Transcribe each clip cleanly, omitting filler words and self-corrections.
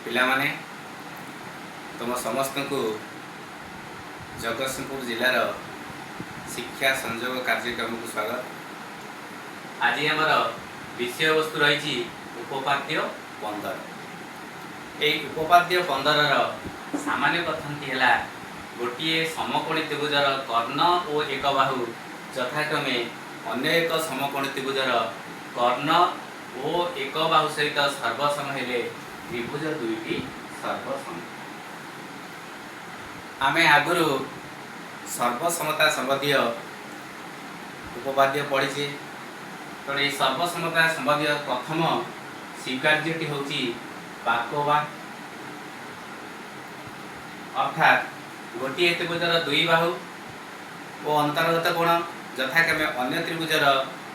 पिला माने तुम समस्त को जगतसिंहपुर जिलार शिक्षा संयोग कार्यक्रम को स्वागत। आज आमर विषय वस्तु रही उपपाद्य 15। यही उपपाद्य 15 सामान्य कथन है गोटे समकोणी त्रिभुजर कर्ण और एक बाहु यथाक्रमे अन्य एक समकोणी त्रिभुजर कर्ण और एक बाहु सहित सर्वसम हेले त्रिभुज दुईटी सर्वसम। आमे आगुरु सर्वसमता संबंधी उपपाद्य पढ़ी तो ये सर्वसमता संबंधी प्रथम स्वीकार्यटी होची बाकोबा अर्थात गोटे त्रिभुजर दुई बाहु और अंतर्गत कोण यथाक्रमे अन्य त्रिभुजर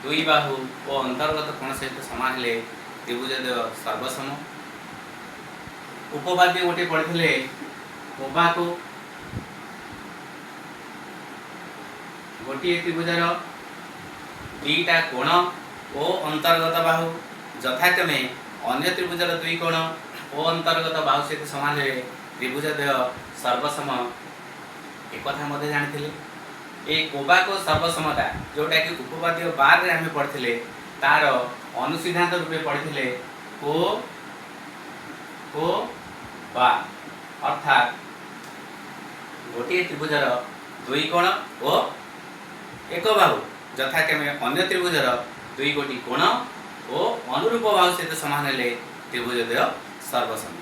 दुई बाहु और अंतर्गत कोण सहित समान हेले त्रिभुज सर्वसम। उपपाद्य गोटे पढ़ी कोबाको गोटे त्रिभुजर दुईटा कोण और अंतर्गत बाहु यथाक्रमे अन्य त्रिभुजर दुई कोण और अंतर्गत बाहु सहित समान हेले त्रिभुज सर्वसम। एक कथा मध्य जानी ये कोबाको सर्वसमता जोटा कि उपपाद्य 12 आम पढ़ी तार अनुसिद्धांत रूपे पढ़ी को बा अर्थात गोटे त्रिभुजर दुई कोण और एक बाहु यथाक्रमे अन्य त्रिभुजर दुई गोटी कोण और अनुरूप बाहु सहित समान हेले त्रिभुज सर्वसम।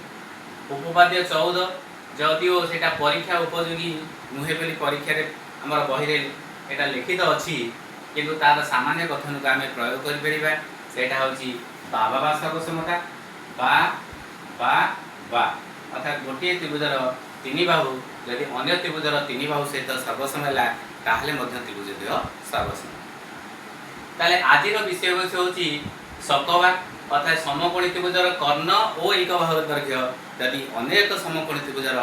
उपपाद्य 14 जदिओ सेटा परीक्षा उपयोगी नुहे बोली परीक्षा आमर बही एटा लिखित अच्छी किंतु तार सामान्य कथन को आम प्रयोग करा हूँ बाबा बा सर्वसमता बा बा बा अर्थात गोटे त्रिभुजर तीन बाहु यदि अन्य त्रिभुजर तीन बाहु सहित सर्वसम है ताहले त्रिभुज सर्वसम। ताले आजिर विषय वस्तु होची सकवा अर्थात समकोणी त्रिभुजर कर्ण और एक बाहुर दैर्घ्य यदि अनेक समकोणी त्रिभुजर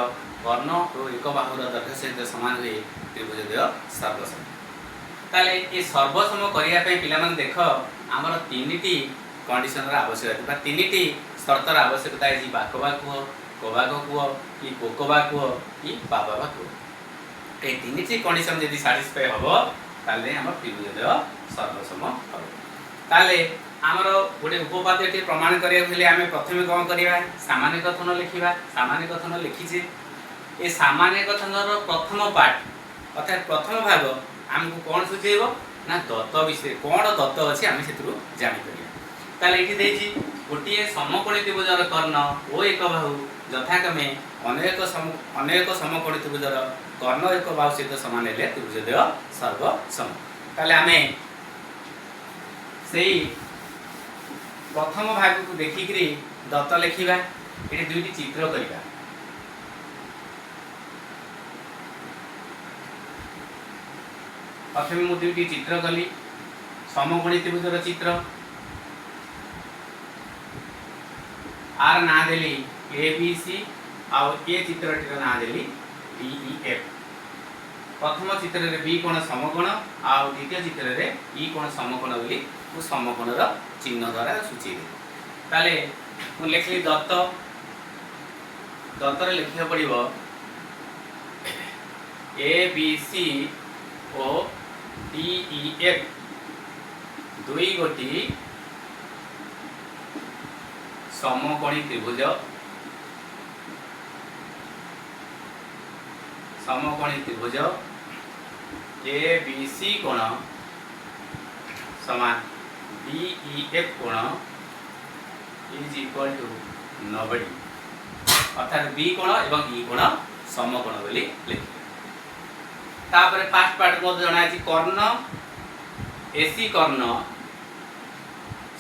कर्ण और एक बाहुर दैर्घ्य सहित समान हुए त्रिभुज सर्वसम। ताले ये सर्वसम करिया पे पिला माने देख आमर तीनिटी कंडीशन आवश्यकता तीनिटी शर्तर आवश्यकता है बाकबा कुह कोबाको कुह कि कोकोबा कुह कि बाबा कुह ये तीनिटी कंडीशन यदि साटिस्फाई हम ताले आम त्रिभुज सर्वसम हम। ताले आमर गोटे उपपाद्य प्रमाण करिया आम प्रथम कौन करवा सामान्य कथन लिखा सामान्य कथन लिखीचे ये सामान्य कथन प्रथम पार्ट अर्थात प्रथम भाग आमको कौन सूचेब ना दत्त विषय कौन दत्त अच्छे आम से जापर ताले ये गोटे समकोणी त्रिभुजर कर्ण और एक बाहु यथाक्रमे अनेक समकोणी त्रिभुजर कर्ण एक बाहु सहित समान हेले त्रिभुज सर्वसम। ताले आम से प्रथम भाग को देखिक दत्त लिखा ये दुईटी चित्र करवा प्रथम मुझे दुईटी चित्र कली समकोणी त्रिभुजर चित्र आर ना देली ABC आउ ए चित्रटीर ना देली DEF। प्रथम चित्र रे बी कोण समकोण आउ द्वितीय चित्र रे ई कोण समकोण बोली समकोणर चिन्ह द्वारा सूची ताले मु लिखली दत्त दत्तर लिखिया पड़िबो ABC ओ DEF दुई गोटी समकोणी त्रिभुज ABC कोण समान DEF कोण इज इक्वल टू 90 अर्थात बी कोण एवं ई कोण समकोण बोली लिखिले। तापर फास्ट पार्ट को जणा अछि कर्ण AC कर्ण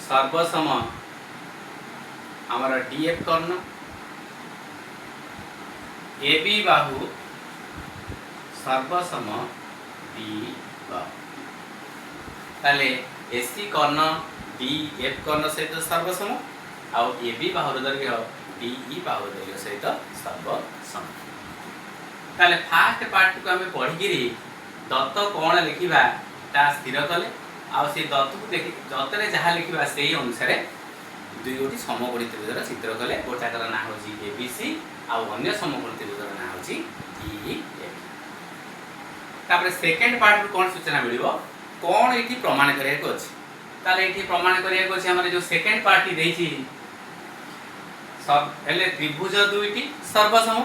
सर्वसम आमर DF कर्ण AB बाहु सर्वसम D बाहु ताले AC कर्ण DF कर्ण सहित सर्वसम आउ AB बाहुर दैर्घ्य DE बाहुर दैर्घ्य सहित सर्वसम। ताले फास्ट पार्ट को आम पढ़ी दत्त कौन लिखा ता स्थिर कले आ से दत्त को देखि दत्तरे जहाँ लिखा से अनुसार दुई गोटी समकोणी त्रिभुजर चित्र कले गोटाकर ना हूँ एबीसी आउ अन्य समकोणी त्रिभुजर ना हूँ डीएफ। तापर सेकेंड पार्ट रु कौन सूचना मिल कौन ये प्रमाण करने ताले ये प्रमाण करने जो सेकेंड पार्टी देती त्रिभुज दुईटी सर्वसम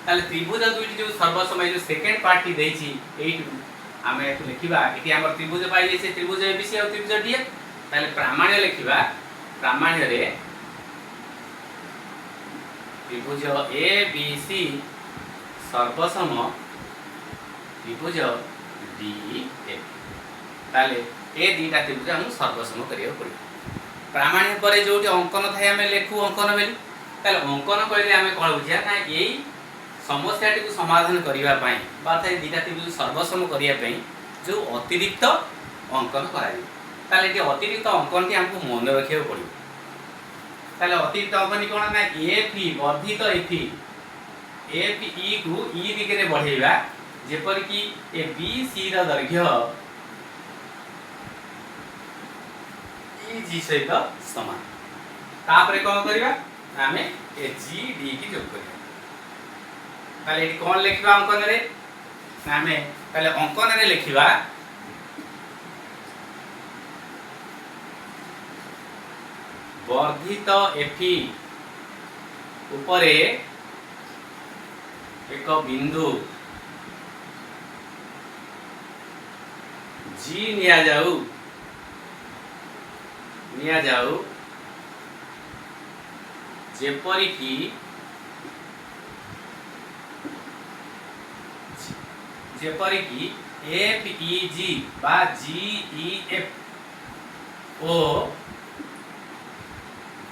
ताले त्रिभुज दुईटी जो सर्वसम जो सेकेंड पार्टी देती आम लिखा ये आम त्रिभुज पाई से त्रिभुज एबीसी और त्रिभुज डीएफ ताले प्रामाण्य लिखा प्रामाण्य रे त्रिभुज एबीसी सर्वसम त्रिभुज डीएफ ताले ए दुईटा त्रिभुज आम सर्वसम करिया पड़े। प्रामाण्य पर जो अंकन थाए आम लिखू अंकन बेली ताले अंकन कहले आम कौन बुझा ना यही समस्याटी को समाधान करने अर्थात दुईटा त्रिभुज सर्वसम करने जो अतिरिक्त अंकन करा अतिरिक्त अंकन टी आमको मन रखा पड़ो। ताले अतिरिक्त अंकन कौन ना एफ वर्धित एफ ई को ई दिगरे बढ़ेगा जेपरिक ए बी सी दैर्घ्य जी सहित समान तापर कौन करवा आम ए जी डी की जोग करवा कौन लिखा अंकन रे आम पहले अंकन रे लिखा वर्धित एफी उपरे एक बिंदु जी निया जाऊ जेपरिक एफ ई जी बा जी ई एफ ओ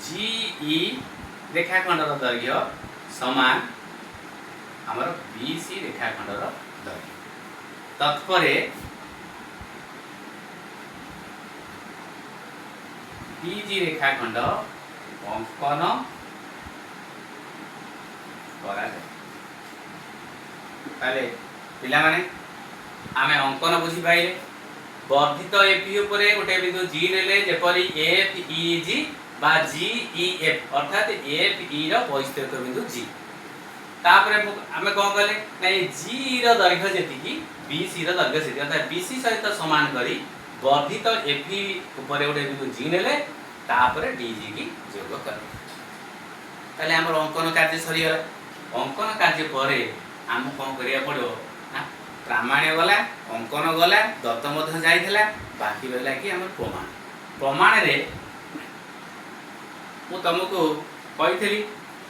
जी ई रेखाखंडर दैर्घ्य समान आमर बी सी रेखाखंडर दैर्घ्य तत्परे डीजी रेखाखंड अंकन पिला माने आमे अंकन बुझी पाइले वर्धित एफी उपरे गोटे बिंदु जी नेले जेपरि एफ ई जी बा जी ई एफ अर्थात एफ ई रो वैशिष्ट्य बिंदु जी तापरे आमे कोन कले नै जी रो दैर्घ्य जेतिकी बी सी रो दैर्घ्य सेति अर्थात बी सी सहित समान करी वर्धित एफी उपरे गोटे बिंदु जी नेले तापरे डीजी की जोग कर ताले हमर अंकन कार्य सरी गला अंकन कार्य परे हम कोन करिया पड़ो ना प्रामाण्य गला अंकन गला दत्त मध्य जाइथिला बाकी रहला कि हमर प्रमाण प्रमाण रे मु तुमको कहिथली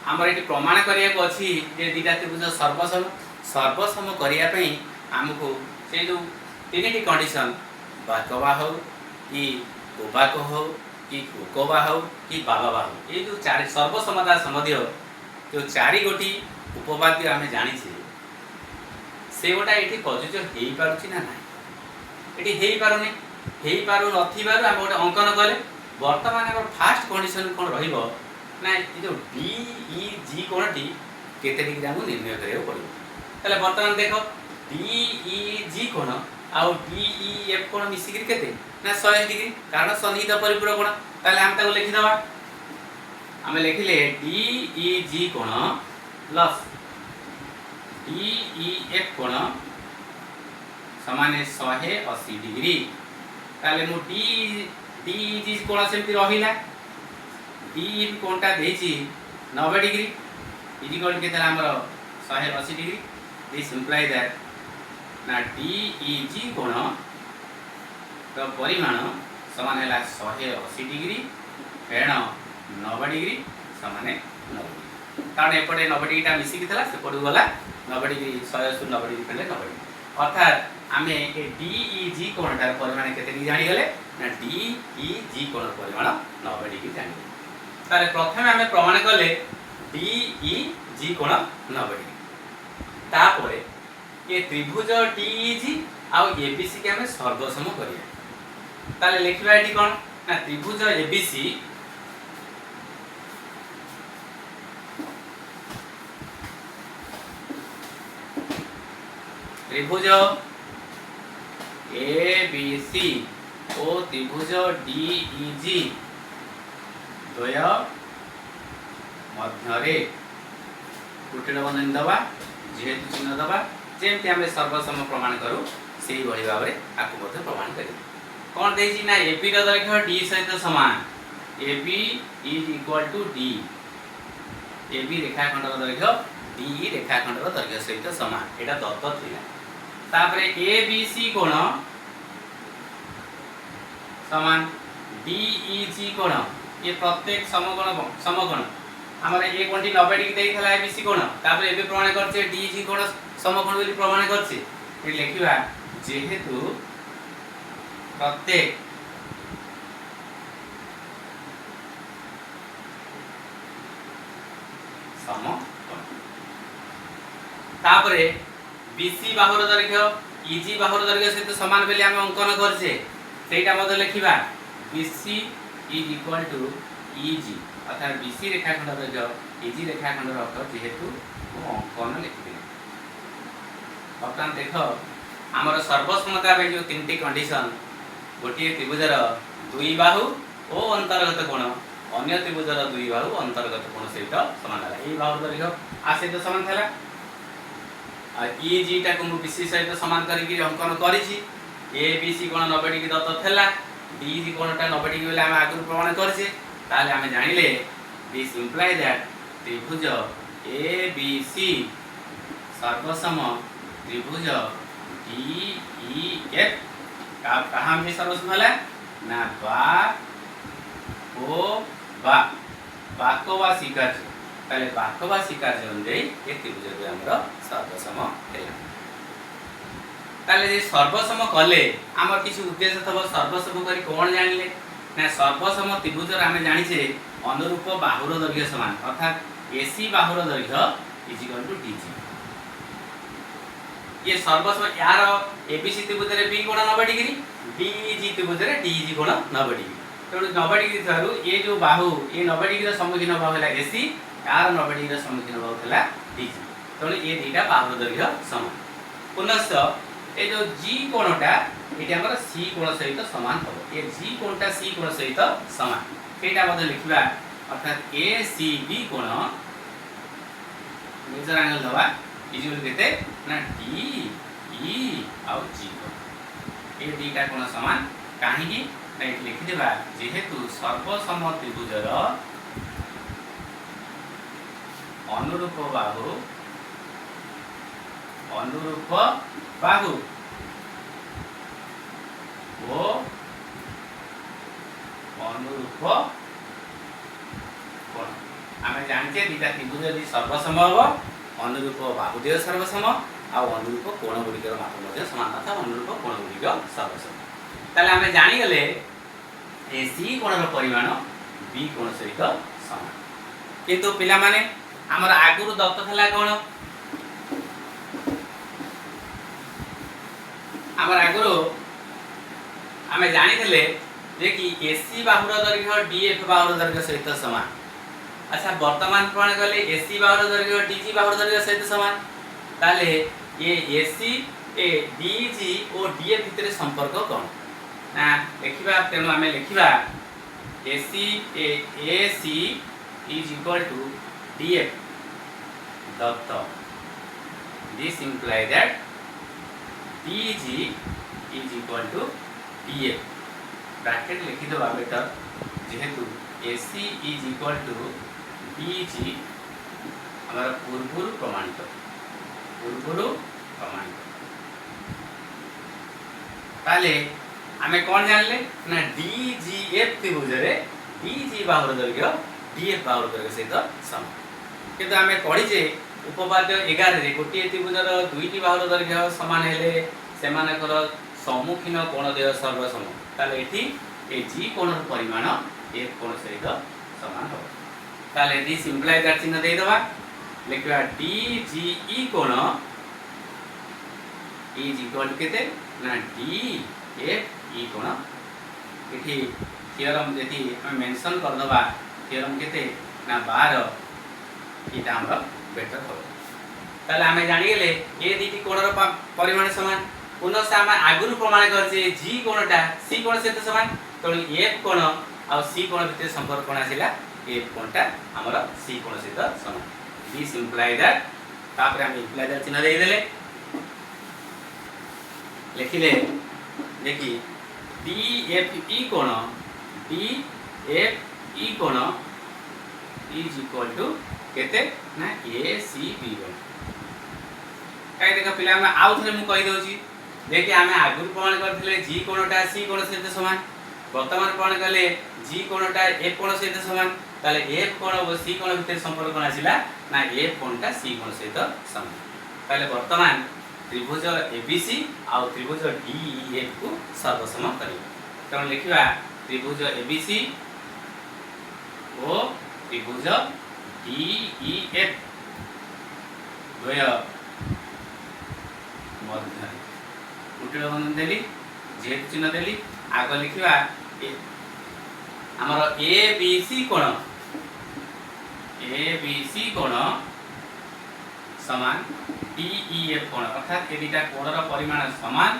हमर एटी प्रमाण करिया को अछि जे दिटा त्रिभुज सर्वसम करिया पई हमको से जो तीनटी कंडीशन बाकवा हो कि कोबाक हो कि कोबा हो कि बाबा हो ये जो चार सर्वसमता संबंधी जो चारि गोटी उपवाद्य आम जानी से गोटा ये प्रযোज्य हो पार्टी ना ना ये हो पारु नथिबारु आम गोटे अंकन कले वर्तमान आम फास्ट कंडीशन कौन रहा जो डी ई जी कोणटी केते डिग्री आमको निर्णय करा पड़ो ताले वर्तमान देख डी ई जी कोण आउ डी ई एफ कोण मिसिक केते ना 100 डिग्री कारण सन्निहित परिपूरक कोण ताले हम ताको लिखि दवा आम लिखिले डी ई जी कोण प्लस डी ई एफ कोण समान 180 डिग्री ताले मु डी डी जी कोण सेमति रहिला डी ई कोणटा देछि 90 डिग्री इजी कोण केते हमर 180 डिग्री दिस इंप्लाई दैट ना डी ई जी कोण तो परिमाण समान है 180 डिग्री फेण 90 डिग्री समान 90 डिग्री कारण एपटे 90 डिग्री मिसिकी था से पड़ू गला 90 डिग्री 180 90 डिग्री फेले 90 डिग्री अर्थात आम ए डी ई जी कोणटार परिमाण केते डिग्री जानी गले ना डी ई जी कोण परिमाण 90 डिग्री जानी गले ताले प्रथमे आम प्रमाण कले डी ई जी कोण 90 डिग्री तापरे ये त्रिभुज डी ई जी आउ एबीसी के आम सर्वसम करिया ताले लिखिबा एटी कोन ना त्रिभुज एबीसी त्रिभुज एबीसी ओ त्रिभुज डीईजी द्वय मध्य कुटिल बंधनी दबा जेहेतु चिन्ह दबा जेमती आम सर्वसम प्रमाण करूँ से भाव में आपको प्रमाण कर कौन देना ना एबी दैर्घ्य डी सहित सामान AB is equal to D AB रेखाखंड दैर्घ्य डी रेखाखंड दैर्घ्य सहित सामान यहाँ दत्त थी तापरे ए बी सी कोण समान डी ई जी कोण ये प्रत्येक समकोण आमर ए कोणटी 90 डिग्री देइथला ए बी सी कोण तापरे एबे प्रमाण करछे डी ई जी कोण समकोण बोली प्रमाण करछे ये लिखिबा जेहेतु प्रत्येक समकोण तापरे बीसी बाहुर दैर्घ्य इजी बाहुर दैर्घ्य सहित समान बेले आम अंकन करछे सेटा मते लिखिबा BC is equal to EG अर्थात बीसी रेखाखंड दैर्घ्य इजी रेखाखंड रख जेहेतु अंकन लिखिबे बर्तमान देख आमर सर्वसमता में जो तीन कंडीशन गोटे त्रिभुजर दुई बाहु और अंतर्गत कोण अन्य त्रिभुजर दुई बाहु अंतर्गत कोण सहित समान है ये बाहु दैर्घ्य आ सहित समान था ई जी टा को बीसी सहित समान करके अंकन करिछि ए बी सी कोण 90 डिग्री दत्त थला डी जी कोणटा 90 डिग्री बेले हम आगु प्रमाण करछे ताले हम जानिले दिस इंप्लाई दैट त्रिभुज ए बी सी सर्वसम त्रिभुज डी ई एफ कहाँ में सर्वसम है ना बा ओ बा बाको बा स्वीकार ताले बाको बा स्वीकार अनुଯାयी ये त्रिभुज भी हमर सर्वसम हैला ताले जे सर्वसम कले हमर किछि उद्देश्य थबो सर्वसम करी कोन जानिले ना सर्वसम त्रिभुज आमे जानिछे अनुरूप बाहुर दैर्घ्य समान अर्थात एसी बाहुर दैर्घ्य इज इक्वल टू डीजी ये सर्वसम यार एबीसी त्रिभुज रे बी कोण 90 डिग्री डीजी त्रिभुज रे डीजी कोण 90 डिग्री तो 90 डिग्री थारु ये जो बाहु ये 90 डिग्री रो सम्मुखीन भाव हैला एसी यार 90 डिग्री रो सम्मुखीन भाव हैला डीजी तो ये दुईटा बाहुर दैर्घ्य समान पुनश्च ये जो जी कोणटा ये हमर सी कोण सहित समान हो ये जी कोणटा सी कोण सहित समान सेटा मध्ये लिखिबा अर्थात ए सी बी कोण मेजर एंगल दवा इजुअल केते ना डी ई आ जी कोण ये दुईटा कोण समान काहे कि ना ये लिखि देबा जेहेतु सर्वसम त्रिभुजर अनुरूप बाहु ओ अनुरूप कोण आमे जानते दुईटा त्रिभुज यदि सर्वसम हो अनुरूप बाहु दिय सर्वसम आ अनुरूप कोण गुड़िकर माप मध्ये समान था अनुरूप कोण गुड़िक सर्वसम ताले आमे जानि गले ए सी कोणर परिमाण बी कोण सहित समान किंतु पिला माने हमर आगुरु दत्त थला कोण हमर आगुरु आमे जानि देले जे कि एसी बाहुर दैर्घ्य डीएफ बाहुर दैर्घ्य सहित समान अच्छा वर्तमान प्रमाण गले एसी बाहुर दैर्घ्य डीजी बाहुर दैर्घ्य सहित समान ताले ये एसी ए डीजी और डीएफ भितर संपर्क कोन ना लिखिबा तेनु आमे लिखिबा एसी ए AC is equal to DF दत्त this imply that DG is equal to DF bracket लिखि दबा बेटर जेहेतु AC is equal to DG हमारा पूर्वरु प्रमाणित ताले आमे कोन जानले ना डीजीएफ त्रिभुज रे डीजी बाहुर दैर्घ्य डीएफ बाहुर दैर्घ्य सहित समान किंतु आमे पढी जे उपपाद्य 11 रे गोटे त्रिभुजर दुईटी बाहुर दैर्घ्य समान हेले सेमानकर सम्मुखीन कोण देय सर्वसम ताले एठी ए जी कोणर परिमाण एफ कोण सहित समान हो ताले दिस इंप्लाई दैट चिन्ह दे दबा लिखबा डीजीई कोण इज इक्वल टू केते ना डी एफ ई कोण एठी थियोरम यदि हम मेंशन कर दबा थियोरम केते ना 12 इटा हमर बेटर हो ताले हमें जानि गेले ए दीटी कोणर परिमाण समान पुनः से हम आगुरु प्रमाण करछे जी कोणटा सी कोण सहित समान तो एफ कोण आ सी कोण भितर संपर्क कोण आसिला एफ कोणटा हमर सी कोण सहित समान दिस इंप्लाई दैट तापर हम इंप्लाई दैट चिन्ह दे देले लिखिले देखि डी एफ ई कोण इज इक्वल टू केते ना ए सी बी वन काई देखा पिला हम आउ थरे मु कहि दोची देखि हमें आगुर प्रमाण करथिले जी कोणटा सी कोण सहित समान वर्तमान प्रमाण कले जी कोणटा एफ कोण सहित समान ताले एफ कोण और सी कोण भितर संपर्क कोण आसिला ना एफ कोणटा सी कोण सहित समान ताले वर्तमान त्रिभुज एबीसी आ त्रिभुज डीईएफ को सर्वसम करियो तण लिखिबा त्रिभुज एबीसी ओ त्रिभुज डीईएफ द्वय मध्य कुटिल बंधन देली जेहेतु चिन्ह देली आग लिखिबा हमर एबीसी कोण समान डीईएफ कोण अर्थात ए दुटा कोणर परिमाण समान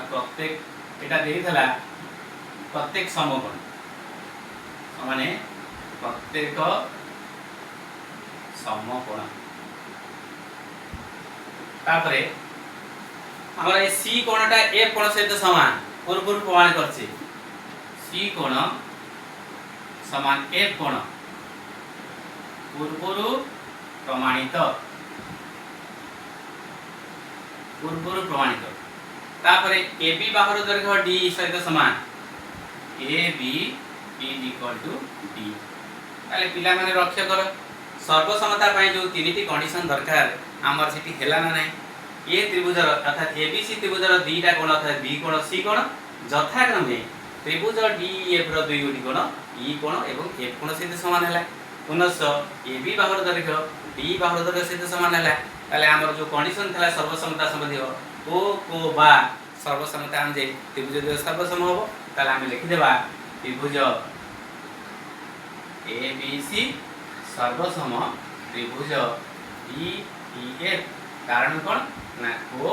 प्रत्येक एटा देइथला प्रत्येक समकोण माने प्रत्येक समकोण तापरे हमर ए सी कोणटा एफ कोण सहित समान पूर्व प्रमाण करछि सी कोण समान एफ कोण पूर्व प्रमाणित तापरे AB बाहुर दैर्घ्य D सहित समान AB is equal to D ताले पिला माने रक्षा कर सर्वसमता पय जो तीनटी कंडीशन दरकार हमर सिटी हेला ना नै ए त्रिभुजर अर्थात ABC त्रिभुजर दुईटा कोण अर्थात B कोण C कोण यथाक्रमे त्रिभुज DEF र दुई गोटी कोण E कोण एवं F कोण सहित समान हैला पुनश्च AB बाहुर दैर्घ्य D बाहुर दैर्घ्य सहित समान हैला ताले हमर जो कंडीशन थला सर्वसमता संबंधी ओ को बा सर्वसमता हम जे त्रिभुज द्वय सर्वसम हो ताले हम लिखि देबा त्रिभुज ABC सर्वसम त्रिभुज DEF कारण कोन ना ओ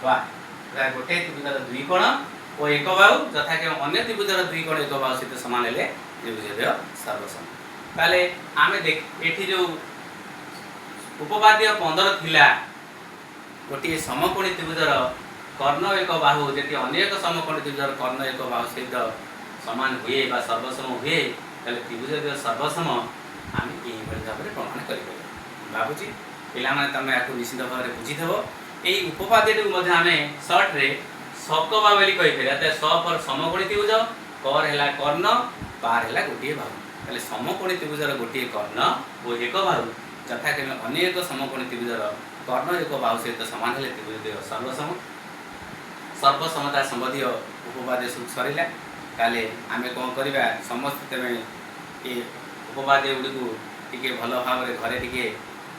बा गोटे त्रिभुजर दुई कोण और एक बाहु तथा के अन्य त्रिभुजर दुई कोण एक बाहु सहित समान हेले त्रिभुज द्वय सर्वसम ताले आमे देख एठी जो उपपाद्य 15 थिला गोटे समकोणी त्रिभुजर कर्ण एक बाहु जेति अन्य एक समकोणी त्रिभुजर कर्ण एक बाहु सहित समान हुए बा सर्वसम हुए ताले त्रिभुज द्वय सर्वसम आमे एही भली भाबरे प्रमाण करिबो बाबूजी पिला माने तमे आकु निश्चित भाबरे बुझी थबो एही उपपाद्यटु मध्ये आमे शॉर्ट रे सकबा बोली कहि फेरा त स पर समकोणी त्रिभुज कर हैला कर्ण पार हैला गोटे बाहु ताले समकोणी त्रिभुजर गोटे कर्ण ओ एक बाहु तथा के अन्य एक समकोणी त्रिभुजर कर्ण एक बाहु सहित समान हेले त्रिभुज द्वय सर्वसम सर्वसमता संबंधी उपपाद्य सब सरिला ताले आमे कोन करिबा समस्त तमे ए उपपाद्य गुडी को टिके भलो भाबरे घरे टिके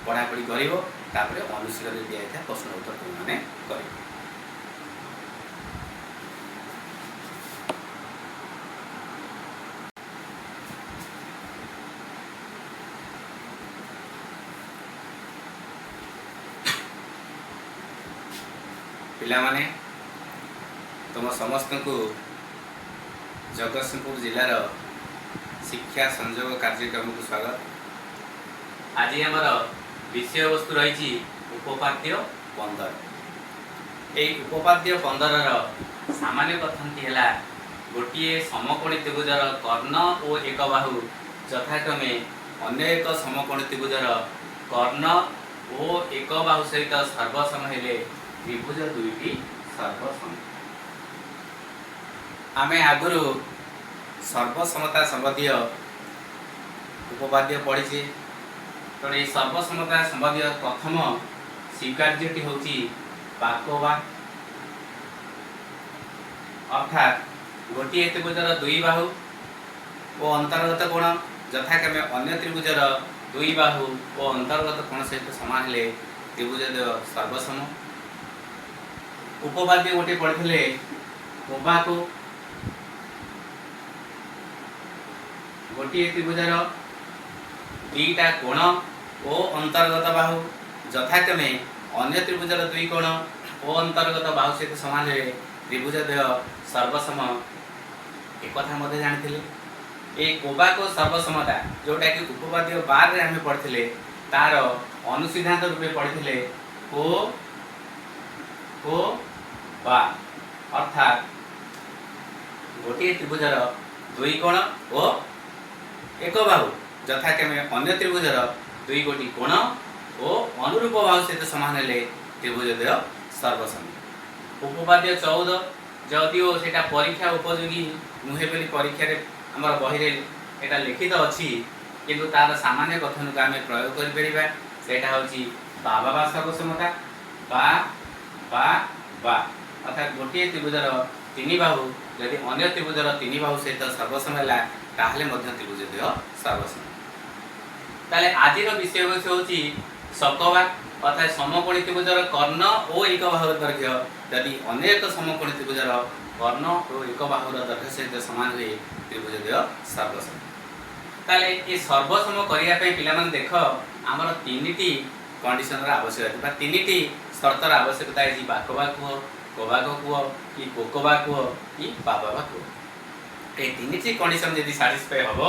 पढ़ा पढ़ी करिवो तापरे अनुशीलन दिया था प्रश्न उत्तर तुम माने करिवो पिला माने तुम समस्त को जगतसिंहपुर जिलार शिक्षा संयोग कार्यक्रम को स्वागत आज आमर विषय वस्तु रही उपपाद्य 15 यही उपपाद्य 15 सामान्य कथनटी है गोटे समकोणी त्रिभुजर कर्ण और एक बाहु यथाक्रमे अन्य एक समकोणी त्रिभुजर कर्ण और एक बाहु सहित सर्वसम हेले त्रिभुज दुईटी सर्वसम आमे आगुरु सर्वसमता संबंधी उपपाद्य पढ़ी तो ये सर्वसमता संबंधी प्रथम स्वीकार्यटी होची बाकोबा अर्थात गोटे त्रिभुजर दुई बाहु और अंतर्गत कोण यथाक्रमे अन्य त्रिभुजर दुई बाहु और अंतर्गत कोण सहित समान हेले त्रिभुज द्वय सर्वसम उपपाद्य गोटे पढ़ी कोबा को गोटे त्रिभुजर दुईटा कोण और अंतर्गत बाहु यथाक्रमे अन्य त्रिभुजर दुई कोण और अंतर्गत बाहु सहित समान हेले त्रिभुज द्वय सर्वसम एक कथा मते जानिथिले ए कोबाको सर्वसमता जोटा कि उपपाद्य 12 रे हमें पढ़थिले तार अनुसिद्धांत रूपे पढ़थिले को बा अर्थात गोटे त्रिभुजर दुई कोण और एक बाहु यथा कि अन्य त्रिभुजर दुई गोटी कोण और अनुरूप बाहु सहित समान हेले त्रिभुजद्वय सर्वसम। उपपाद्य 14 जदिओ सेटा परीक्षा उपयोगी नुहे बोली परीक्षा आमर बही एटा लिखित अच्छी किंतु तार सामान्य कथन को आम प्रयोग कर सेटा होची बाबा बा सर्वसमता बा बा बा अर्थात गोटे त्रिभुजर तीन बाहु यदि अन्य त्रिभुजर तीन बाहु सहित सर्वसम है ताहले मध्य त्रिभुजद्वय सर्वसम। ताले आजिर विषय वस्तु होची सकवा अर्थात समकोणी त्रिभुजर कर्ण और एक बाहुर दैर्घ्य यदि अनेक समकोणी त्रिभुजर कर्ण और एक बाहुर दैर्घ्य सहित समान हुए त्रिभुजद्वय सर्वसम। ताले ये सर्वसम करिया पे पिला मन देख आमर तीनिटी कंडीशन आवश्यकता तीनिटी शर्तर आवश्यकता है बाकबा कुह कोबाको कुह कि कोकोबा कुह कि बाबा कुह ये तीनिटी कंडीशन यदि सैटिस्फाई हम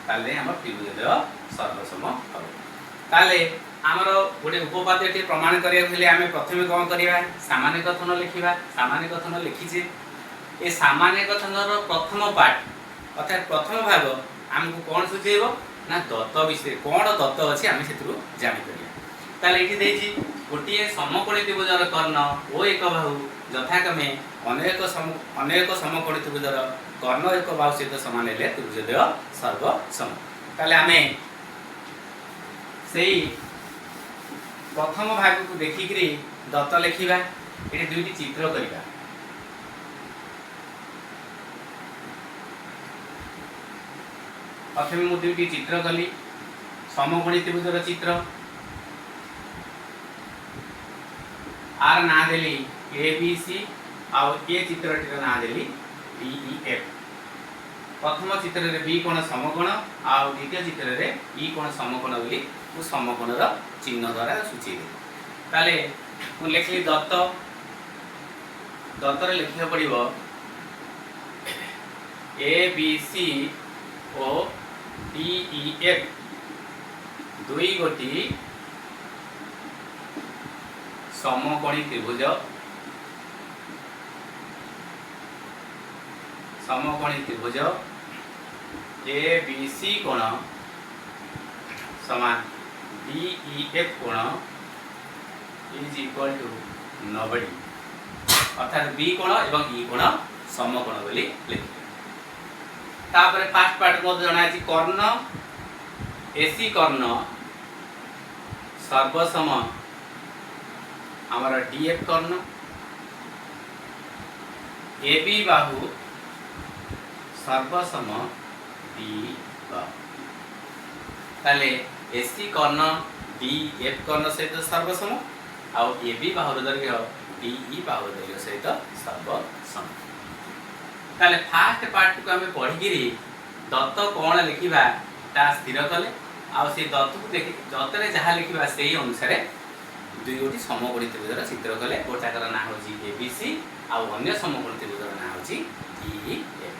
ताले आम त्रिभुजद्वय सर्वसम हम। ताले आमर गोटे उपपाद्यटी प्रमाण करिया आम प्रथम कौन करवा सामान्य कथन लिखा सामान्य कथन लिखीचे ये सामान्य कथन प्रथम पार्ट अर्थात प्रथम भाग आमको कौन सूचेब ना दत्त विषय कौन दत्त अच्छी आम से जापर ताले ये गोटे समकोणी त्रिभुजर कर्ण और एक बाहु यथाक्रमे अनेक समकोणी त्रिभुजर कर्ण एक बाहु सहित समान है त्रिभुजद्वय सर्वसम। ताले आम से प्रथम भाग को देखिक दत्त लिखा ये दुईटी चित्र करवा प्रथम मुझे दुईटी चित्र कली समकोणी त्रिभुजर चित्र आर ना देली ए बी सी आउ ए चित्रटीर ना देली डी ई एफ। प्रथम चित्र रे बी कोण समकोण आउ द्वितीय चित्र रे ई कोण समकोण बोली मु समकोणर चिन्ह द्वारा सूची दे। ताले मु लिखली दत्त दत्तर लिखिया पड़िबो ए बी सी ओ डी ई एफ दुई गोटी समकोणी त्रिभुज ए बी सी कोण समान डी ई एफ कोण इज इक्वल टू 90 अर्थात बी कोण एवं ई कोण समकोण बोली लिखिले। तापर फास्ट पार्ट को जणा अछि कर्ण एसी कर्ण सर्वसम हमारा DF Karna A B Bahu सर्वसम D बाहु ताले एसी कर्ण डी एफ कर्ण सहित सर्वसम आउ ए बी बाहुर दैर्घ्य डी ई बाहुर दैर्घ्य सहित सर्वसम। ताले फास्ट पार्ट को आम पढ़ी दत्त कौन लिखा ता स्थिर कले आउ से दत्त को देखि दत्तरे जहाँ लिखा से अनुसार दुई गोटी समकोणी त्रिभुजर चित्र कले गोटाकर ना हो ए बी सी आउ अन्य समकोणी त्रिभुजर ना हो डी एफ।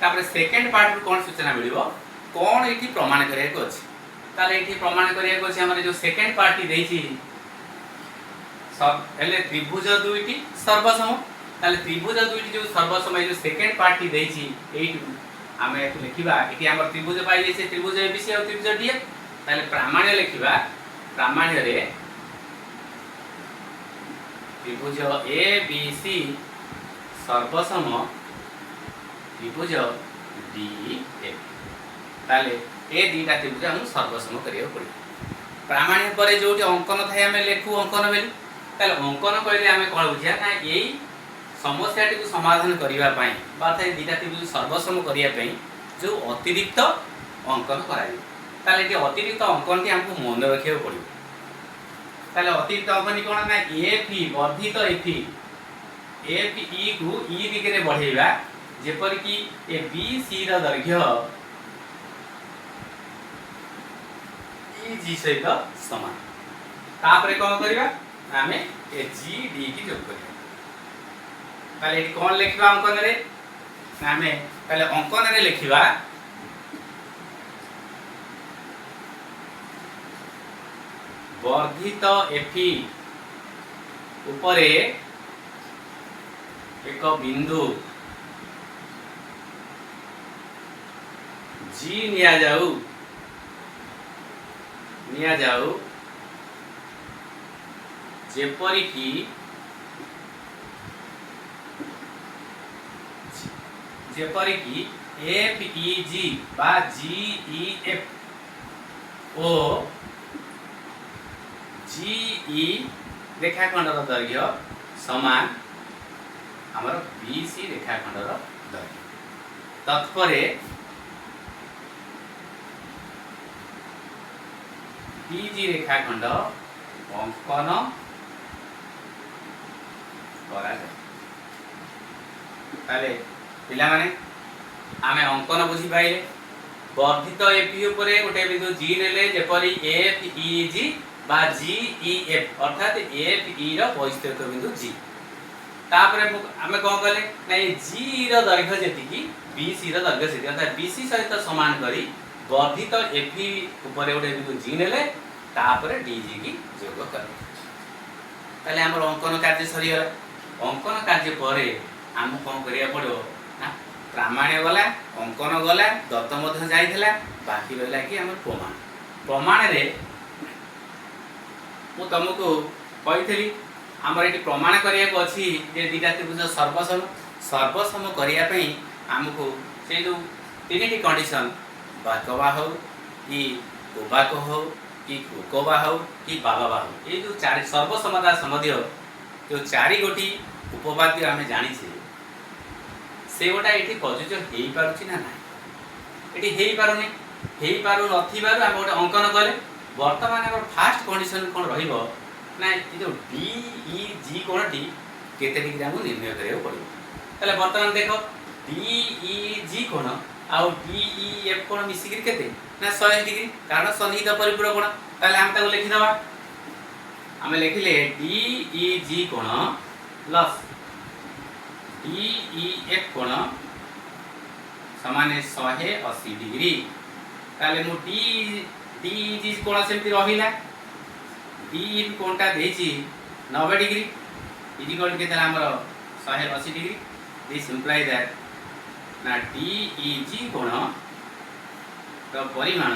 तापर सेकेंड पार्ट कौन सूचना मिलिबो कौन एठी प्रमाण करिया को अछि ताले एठी प्रमाण करिया को अछि हमर जो सेकेंड पार्टी देछि सब हेले त्रिभुज दुईटी सर्वसम ताले त्रिभुज दुईटी जो सर्वसम जो सेकेंड पार्टी देछि एठी आमे एठी लिखिबा एठी हमर त्रिभुज पाइले से त्रिभुज एबीसी और त्रिभुज डीएफ ताले प्रामाण्य लिखिबा प्रामाण्य रे त्रिभुज ए बी सी सर्वसम त्रिभुज डी एफ ताले ए दीटा त्रिभुज हम सर्वसम करियो पड़ी। प्रामाण्य पर जो अंकन थाए आम लिखू अंकन बेली ताले अंकन कहले आम कौन बुझिया ना यही समस्याटी को समाधान करने अर्थात दीटा त्रिभुज सर्वसम करने जो अतिरिक्त अंकन करा ताले ये अतिरिक्त अंकन टी हमको मन रखा पड़ो ताले अतिरिक्त अंकन कौन ना एफ वर्धित एफ ई को ई दिगरे बढ़ेगा जेपर कि ए बी सी र दैर्घ्य ई जी सहित समान तापरे कौन करबा आमे ए जी डी की जोग करबा ताले कौन लिखबा अंकन रे ना आमे पहले अंकन रे लिखिबा वर्धित एफी उपरे एक बिंदु जी निया जाऊ जेपरी की एफ ई जी बा जी ई एफ ओ जी ई रेखाखंडर दैर्घ्य समान आमर बी सी रेखाखंडर दैर्घ्य तत्परे बी जी रेखाखंड अंकन करा ताले पिला माने आमे अंकन बुझी पाइले वर्धित एफी उपरे गोटे बिंदु जी नेले जेपरी एफ ई जी बा जी ई एफ अर्थात एफ ई रो वैशिष्ट्य बिंदु जी तापरे आमे कोन कले नै जी रो दैर्घ्य जेतिकी बी सी रो दैर्घ्य सेति अर्थात बी सी सहित समान करी वर्धित एफी उपरे गोटे बिंदु जी नेले तापरे डी जी की जोग कर ताले हमर अंकन कार्य सरी गला अंकन कार्य परे आम कोन करिया पड़ो ना प्रामाण्य गला अंकन गला दत्त मध्य जाइथिला बाकी रहला कि हमर प्रमाण रे मु तुमको कहिथली हमर एटी प्रमाण करिया को अछि जे दिटा त्रिभुज सर्वसम करिया पई हमको से जो तीनटी कंडीशन बाकवा हो कि उबाक हो कि कोबा हो कि बाबा हो ये जो चार सर्वसमता संबंधी जो चारि गोटी उपवाद्य आमे जानि छे से गोटा एठी प्रयोज्य हेई पारुछि ना नाही एठी हेई पारु नथिबारु आमे गोटे अंकन कले वर्तमान हमर फास्ट कंडीशन कोन रहिबो ना ये जो डी ई जी कोनटी केते डिग्री हमु निर्णय करियो पड़िबो तले वर्तमान देखो डी ई जी कोन आउ डी ई एफ कोन मिसिकिर केते ना 100 डिग्री कारण सन्निहित परिपूरक कोण ताले हम ताको लिखि दबा हमें लिखिले डी ई जी कोण प्लस डी ई एफ कोण समान 180 डिग्री ताले मु डी ई जी कोण सेमति रहिला डी ई कोणटा देछि 90 डिग्री इजी कोण केतला हमर 180 डिग्री दिस इंप्लाई दैट ना डी ई जी कोण तो परिमाण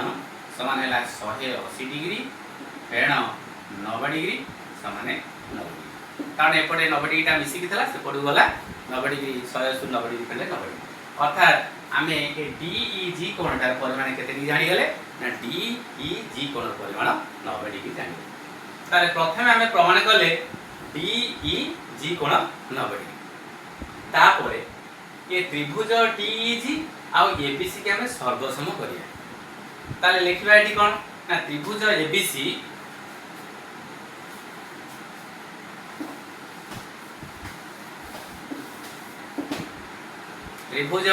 समान है 180 डिग्री फेण 90 डिग्री समान 90 डिग्री कारण एपटे 90 डिग्री मिसिकी थला से पडु गला 90 डिग्री 180 90 डिग्री फेले 90 डिग्री अर्थात आमे ए डी ई जी कोणटार परिमाण केते डिग्री जानि गले ना डी ई जी कोण परिमाण 90 डिग्री जानि गले ताले प्रथमे आमे प्रमाण कले डी ई जी कोण 90 डिग्री तापरे ये त्रिभुज डी ई जी आउ एबीसी के आमे सर्वसम करिया ताले लिखिबा एटी कोन ना त्रिभुज एबीसी त्रिभुज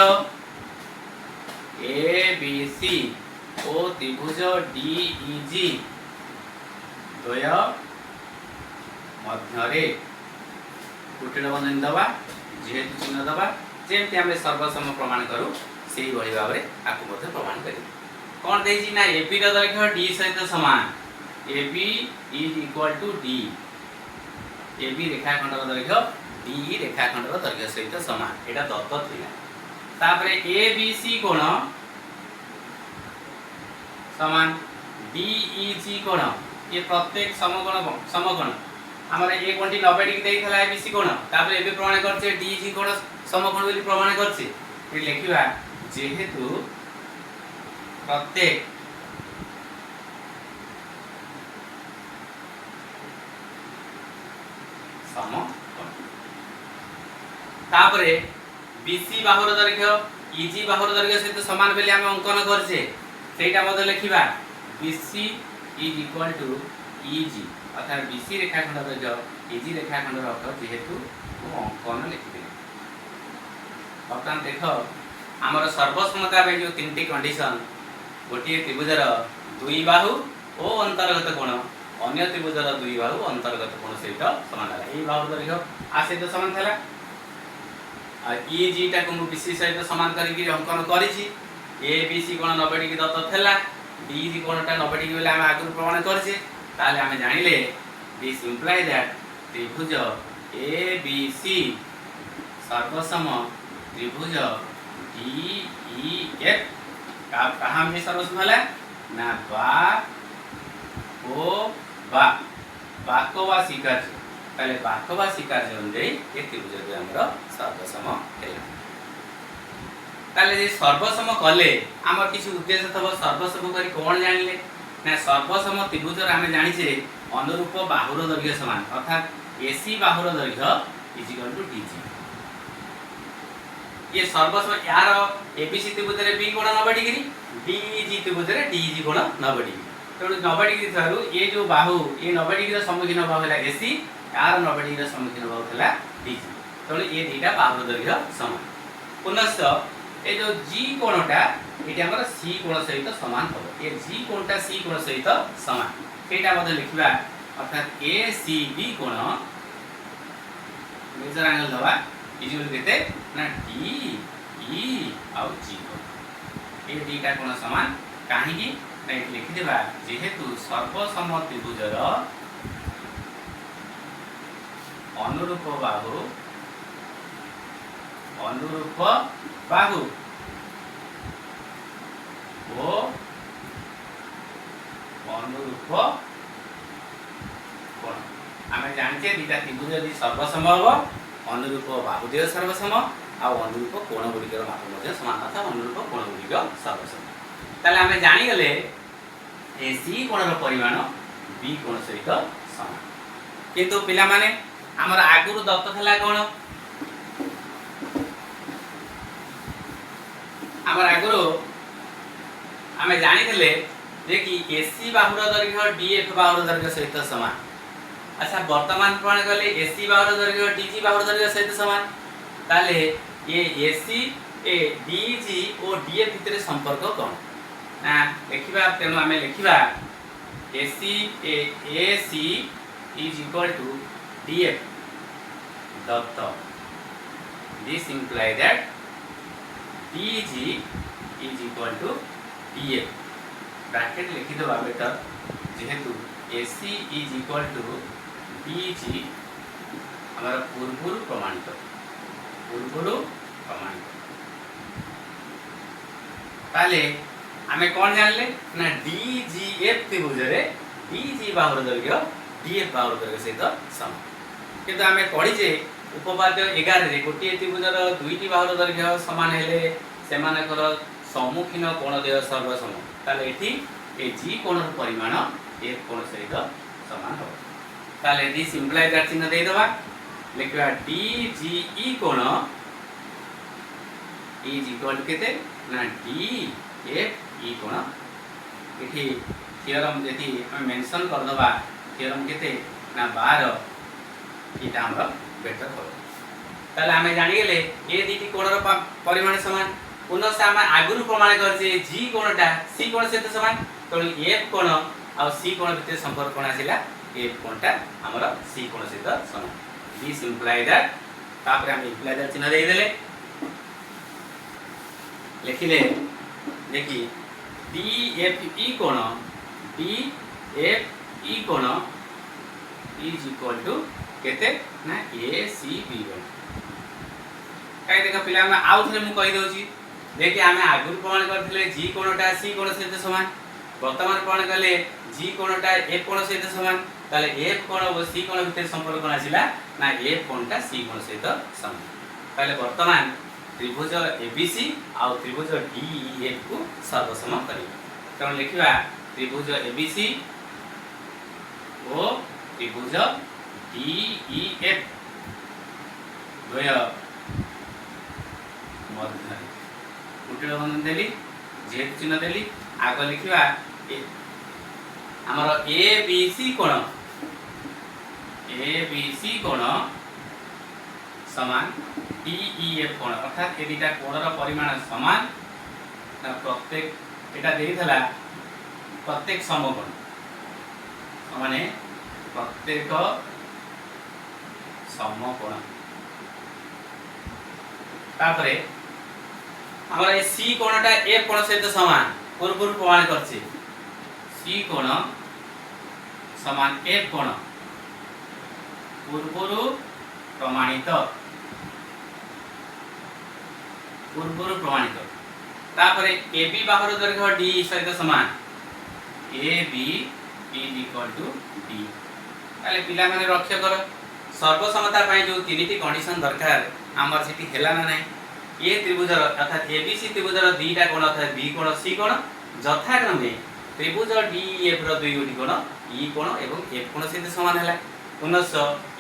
एबीसी ओ त्रिभुज डीईजी द्वय मध्य रे कुटिल बंधन दबा जेहेतु चिन्ह दबा जेमति हमें सर्वसम प्रमाण करू सेही भली भाबरे आकु मध्ये प्रमाण करी कोन देछि ना एबी रो दैर्घ्य डी सहित समान AB is equal to D AB रेखाखंड रो दैर्घ्य डी रेखाखंड रो दैर्घ्य सहित समान एटा दत्त थिला तापरे एबीसी कोण समान डीईजी कोण ये प्रत्येक समकोण हमर ए कोणटी 90 डिग्री देइथला एबीसी कोण तापरे एबी प्रमाण करछे डीईजी कोण समकोण बोली प्रमाण करछे ए लेखिबा जेहेतु प्रत्येक समकोण तापरे बीसी बाहुर दैर्घ्य ईजी बाहुर दैर्घ्य सहित समान बेले हम अंकन करछे सेटा मते लिखिबा BC is equal to EG अर्थात बीसी रेखाखंड दैर्घ्य ईजी रेखाखंड अर्थ जेहेतु अंकन लिखिबे वर्तमान देखो हमर सर्वसमता में जो तीनटी कंडीशन गोटे त्रिभुजर दुई बाहु ओ अंतर्गत कोण अन्य त्रिभुजर दुई बाहु अंतर्गत कोण सहित समान होला एई बाहु दैर्घ्य आ सहित समान थला ई जी टाको मु बीसी सहित समान करिक अंकन करिछि ए बी सी कोण 90 डिग्री दत्त थेला डी जी कोणटा 90 डिग्री बोले आम आगु प्रमाण करछे ताले आमे जानिले दिस इम्प्लाई दैट त्रिभुज ए बी सी सर्वसम त्रिभुज डी ई एफ कहाँ में सर्वसम है ना बा ओ बा बाको बा स्वीकार ताले बाको बा स्वीकार अनुଯାयी ये त्रिभुज भी हमर सर्वसम है ताले जे सर्वसम कले आमर किसी उद्देश्य थब सर्वसम करी कोन जानिले ना सर्वसम त्रिभुज आमे जानिछे अनुरूप बाहुर दैर्घ्य समान अर्थात एसी बाहुर दैर्घ्य इज इक्वल टू डीजी ये सर्वसम यार एबीसी त्रिभुज रे बी कोण 90 डिग्री डीजी त्रिभुज रे डीजी कोण 90 डिग्री तेणु 90 डिग्री थारु ये जो बाहु ये 90 डिग्री सम्मुखीन बाहु है एसी यार 90 डिग्री सम्मुखीन बाहु है डीजी तेणु ये दुईटा बाहुर दैर्घ्य समान पुनश्च ये जो जी कोणटा ये हमर सी कोण सहित समान हो ये जी कोणटा सी कोण सहित समान सेटा मध्ये लिखिबा अर्थात ए सी बी कोण मेजर एंगल दबा इक्वल केते ना डी ई आउ जी कोण ये दुईटा कोण समान काहे की ना लिखि देबा जेहेतु सर्वसम त्रिभुजर अनुरूप बाहु ओ अनुरूप कोण आमे जानते दुईटा त्रिभुज यदि सर्वसम हो अनुरूप बाहु देय सर्वसम आ अनुरूप कोण गुड़िकर माप मध्ये समान अर्थात अनुरूप कोण गुड़िक सर्वसम ताले आमे जानि गले ए सी कोणर परिमाण बी कोण सहित समान किंतु पिला माने हमर आगुरु दत्त थला कोण हमर आगुरु आमे जानि देले जे कि एसी बाहुर दैर्घ्य डीएफ बाहुर दैर्घ्य सहित समान अच्छा वर्तमान प्रमाण गले एसी बाहुर दैर्घ्य डीजी बाहुर दैर्घ्य सहित समान ताले ये एसी ए डीजी और डीएफ भितर संपर्क कोन ना देखिबा तेनु आमे लिखिबा एसी ए AC is equal to DF दत्त this imply that DG is equal to DF bracket लिखि दबा बेटर जेहेतु AC is equal to DG हमारा पूर्वरु प्रमाणित ताले आमे कोन जानले ना डीजीएफ त्रिभुज रे डीजी बाहुर दैर्घ्य डीएफ बाहुर दैर्घ्य सहित समान किंतु आमे पढिजे उपपाद्य 11 रे गोटे त्रिभुजर दुईटी बाहुर दैर्घ्य समान हेले सेमानकर सम्मुखीन कोण देय सर्वसम ताले एठी ए जी कोणर परिमाण एफ कोण सहित समान हो ताले दिस इम्प्लाई दैट चिन्ह दे दबा लिखबा डी जी ई कोण इज इक्वल टू केते ना डी एफ ई कोण एठी थियोरम जति हम मेंशन कर दबा थियोरम केते ना 12 इटा हमर बेटर हो ताले हमें जानि गेले ए दीटी कोणर परिमाण समान पुनः हम आगुरु प्रमाण करछे जी कोणटा सी कोण सहित समान तो एफ कोण आ सी कोण भितर संपर्क कोण आसिला एफ कोणटा हमर सी कोण सहित समान दिस इम्प्लाई दैट तापर हम इम्प्लाई दैट चिन्ह दे देले लिखिले देखि डी एफ ई कोण डी एफ ई कोण इज इक्वल टू केते ना ए सी बी कोण काई देखा पिला में आउ थले मु कहि दोची देखि आमे आगुर प्रमाण करथिले जी कोणटा सी कोण सहित समान वर्तमान प्रमाण कले जी कोणटा एफ कोण सहित समान ताले एफ कोण और सी कोण भितर संपर्क कोण आसिला ना एफ कोणटा सी कोण सहित समान ताले वर्तमान त्रिभुज एबीसी आ त्रिभुज डीईएफ को सर्वसम करिबा तण लिखिबा त्रिभुज एबीसी और त्रिभुज डीईएफ द्वय मध्य कुटिल बंधन देली जेहेतु चिन्ह देली आग लिखिबा हमर एबीसी कोण समान डीईएफ कोण अर्थात ए दुटा कोणर परिमाण समान प्रत्येक एटा देइथला प्रत्येक समकोण माने प्रत्येक समकोण तापरे हमरा ए सी कोणटा ए कोण सहित समान पूर्व प्रमाण करछि सी कोण समान ए कोण पूर्व प्रमाणित तापरे ए बी बाहुर दैर्घ्य डी सहित समान A B is equal to D ताले पिला माने रक्ष्य कर सर्वसमता पय जो तीनटी कंडीशन दरकार हमर सिटी हेला ना नै ए त्रिभुजर अर्थात एबीसी त्रिभुजर दुईटा कोण अर्थात बी कोण सी कोण यथाक्रमे त्रिभुज डीएफ रो दुई गोटी कोण ई कोण एवं एफ कोण सहित समान हैला पुनश्च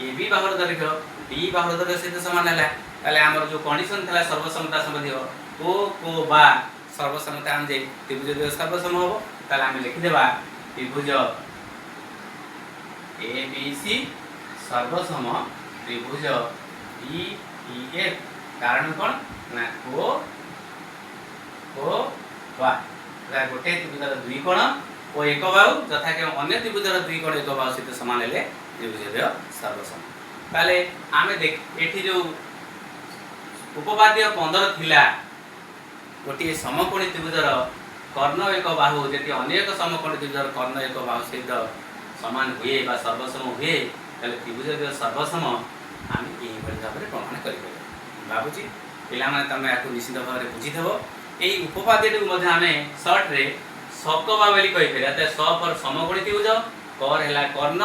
एबी बाहुर दैर्घ्य डी बाहुर दैर्घ्य सहित समान हैला ताले हमर जो कंडीशन थला सर्वसमता संबंधी को बा सर्वसमता हम जे त्रिभुज जो सर्वसम हो ताले हम लिखि देबा त्रिभुज एबीसी सर्वसम त्रिभुज डीईएफ कारण कोन ना को बा गोटे त्रिभुजर दुई कोण और एक बाहु तथा के अन्य त्रिभुजर दुई कोण एक बाहु सहित समान हेले त्रिभुजर सर्वसम ताले आमे देख एठी जो उपपाद्य 15 थिला गोटे समकोणी त्रिभुजर कर्ण एक बाहु जति अनेक समकोणी त्रिभुजर कर्ण एक बाहु सहित समान हुए बा सर्वसम हुए ताले त्रिभुजर सर्वसम आमे एही भली भाबरे प्रमाण करि परिबा बाबूजी पिला माने तमे आकु निश्चित भाबरे बुझी देबो एही उपपाद्यटु मध्ये आमे शॉर्ट रे सकबा बेली कहि फेरा त स पर समकोणी त्रिभुज कर हैला कर्ण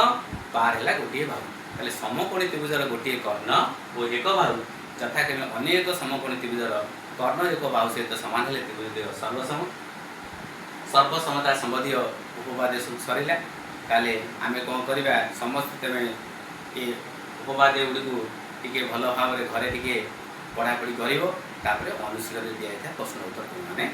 पार हैला गोटे बाहु ताले समकोणी त्रिभुजर गोटे कर्ण और एक बाहु तथा के अनेक समकोणी त्रिभुजर कर्ण एक बाहु सहित समान हेले त्रिभुज सर्वसम सर्वसमता संबंधी उपपाद्य सब सरिला ताले आमे कोन करबा समस्त तमे ए उपपाद्य गुडी को टिके भलो भाबरे घरे टिके पढ़ा पढ़ी करिवो तापरे अनुशीलन दिया था प्रश्न उत्तर माने